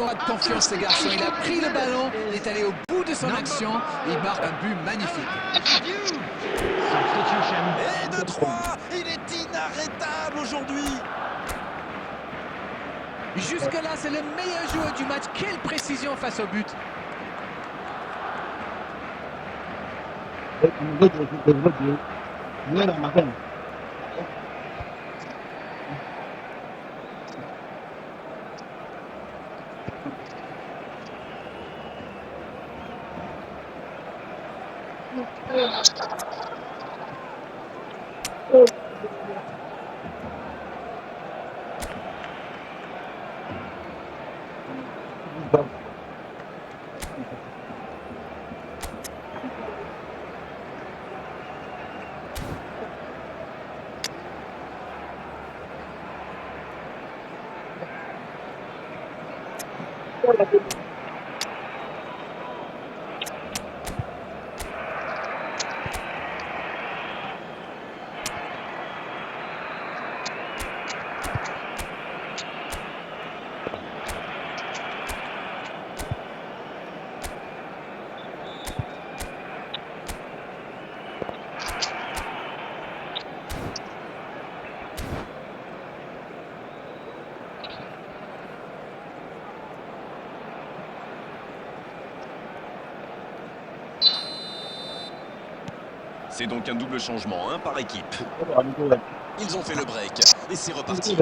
Pas de confiance ce garçon, il a pris le ballon, il est allé au bout de son action, il marque un but magnifique. Et de 3, il est inarrêtable aujourd'hui. Jusque-là, c'est le meilleur joueur du match. Quelle précision face au but. C'est donc un double changement, un par équipe. Ils ont fait le break et c'est reparti.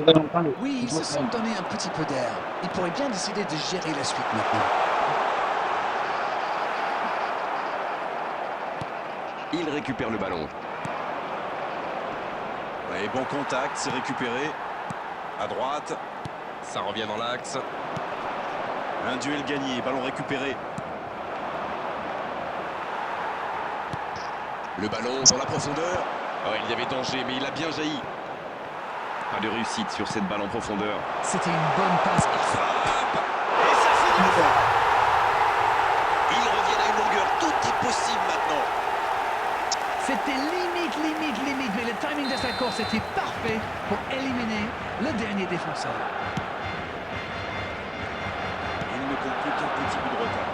Oui, ils se sont donné un petit peu d'air. Ils pourraient bien décider de gérer la suite maintenant. Il récupère le ballon. Ouais, bon contact, c'est récupéré. À droite, ça revient dans l'axe. Un duel gagné, ballon récupéré. Le ballon dans la profondeur. Oh, il y avait danger, mais il a bien jailli. Pas de réussite sur cette balle en profondeur. C'était une bonne passe. Il frappe. Et ça finit. Ils reviennent à une longueur. Tout est possible maintenant. C'était limite, mais le timing de sa course était parfait pour éliminer le dernier défenseur. Il ne compte plus qu'un petit but de retard.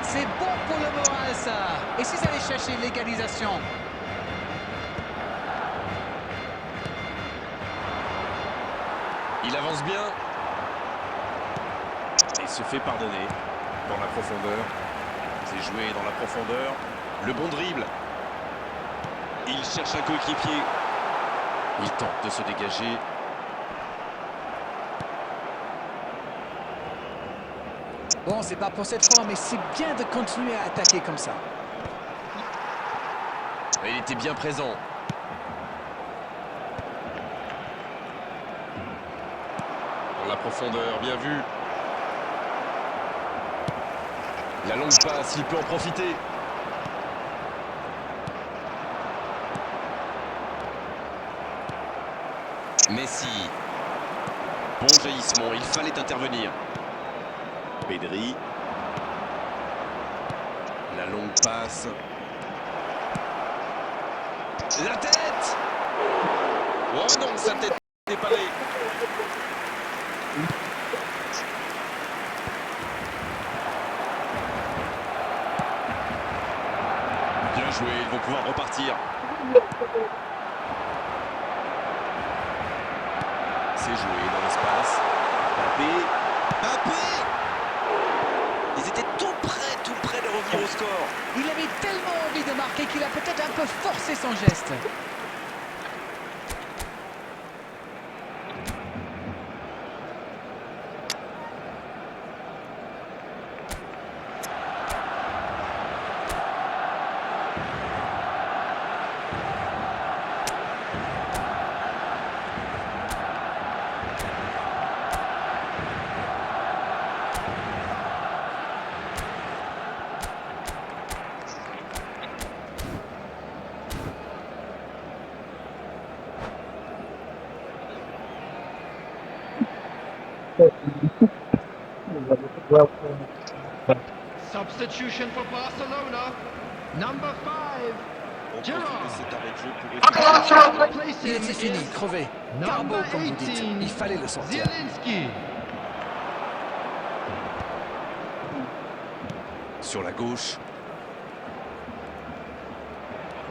C'est bon pour le moral, ça. Et s'ils allaient chercher l'égalisation? Il avance bien. Et se fait pardonner. Dans la profondeur. C'est joué dans la profondeur. Le bon dribble. Il cherche un coéquipier. Il tente de se dégager. Bon, c'est pas pour cette fois, mais c'est bien de continuer à attaquer comme ça. Il était bien présent. Dans la profondeur, bien vu. La longue passe, il peut en profiter. Messi. Bon jaillissement, il fallait intervenir. Pedri. La longue passe. La tête. Oh non, sa tête n'est pas allée. Bien joué, ils vont pouvoir repartir. C'est joué dans l'espace. Mbappé. Ils étaient tout près de revenir au score. Il avait tellement envie de marquer qu'il a peut-être un peu forcé son geste. Substitution for Barcelona. Number 5. On profite de cet arrêt de jeu pour Il était fini, crevé. Carbo, comme vous dites. Il fallait le sortir. Zielinski. Sur la gauche.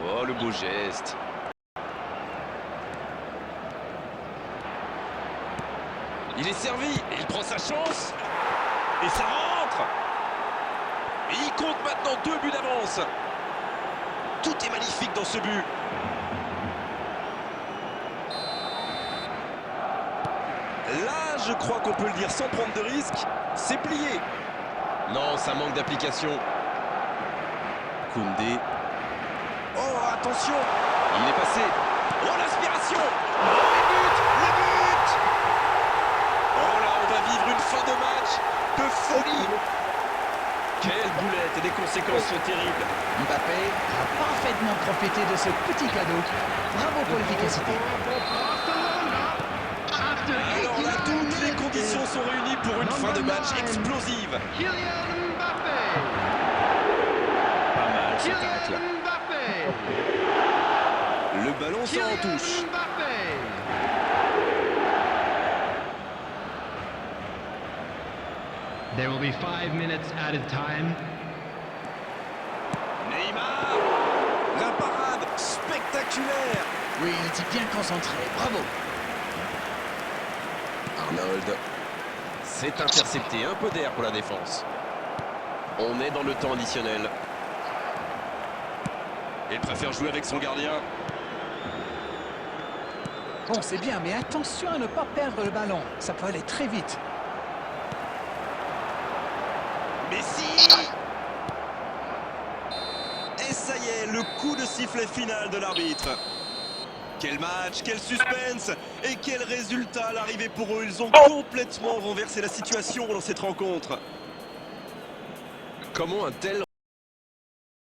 Oh, le beau geste. Il est servi, et il prend sa chance. Et ça rentre. Et il compte maintenant 2 buts d'avance. Tout est magnifique dans ce but. Là, je crois qu'on peut le dire sans prendre de risque. C'est plié. Non, ça manque d'application. Koundé. Oh, attention. Il est passé. Oh, l'inspiration. Oh, le but. Le but. Oh là, on va vivre une fin de match de folie. Quelle boulette, et des conséquences sont terribles. Mbappé a parfaitement profité de ce petit cadeau. Bravo pour l'efficacité. Alors là, toutes les conditions sont réunies pour une fin de match explosive. Kylian Mbappé. Pas mal, cet Kylian tacle. Mbappé. Le ballon sort en touche. Kylian Mbappé. There will be 5 minutes added time. Neymar. La parade spectaculaire. Oui, il était bien concentré. Bravo. Arnold. C'est intercepté, un peu d'air pour la défense. On est dans le temps additionnel. Il préfère jouer avec son gardien. Bon, c'est bien, mais attention à ne pas perdre le ballon. Ça peut aller très vite. Messi. Et ça y est, le coup de sifflet final de l'arbitre. Quel match, quel suspense et quel résultat à l'arrivée pour eux. Ils ont complètement renversé la situation dans cette rencontre. Comment un tel